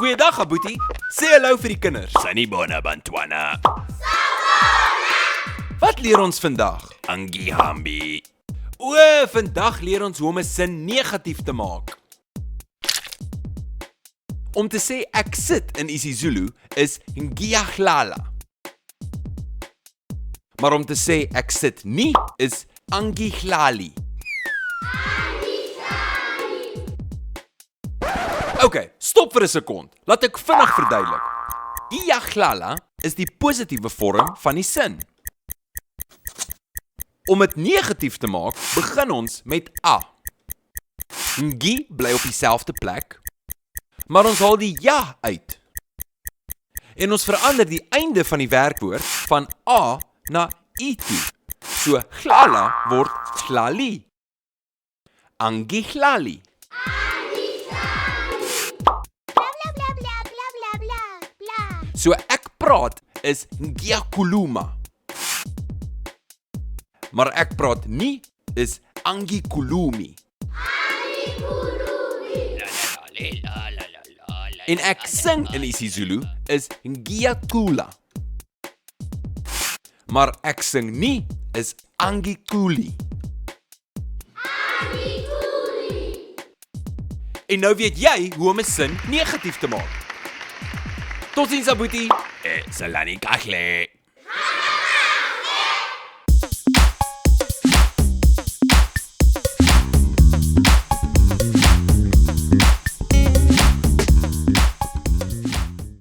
Goeiedag, Aboetie. Sê hallo vir die kinders. Sanibona Bantwana. Wat leer ons vandag? Angihambi. Vandag leer ons hoe om 'n sin negatief te maak. Om te sê ek sit in isiZulu is ngiyahlala. Maar om te sê ek sit nie is angihlali. Okay, stop vir 'n sekond. Laat ek vinnig verduidelik. Ngiyahlala is die positiewe vorm van die sin. Om dit negatief te maak, begin ons met a. Ngi bly op dieselfde plek, maar ons haal die ja uit. En ons verander die einde van die werkwoord van a na i toe. So glala word glali. Angihlali. So ek praat is ngiyakhuluma. Maar ek praat nie is angikhulumi. En ek sing in isiZulu is ngiyathula. Maar ek sing nie is angikuli. En nou weet jy hoe om 'n sin negatief te maak. Totsiens, Aboetie. Salani kakle.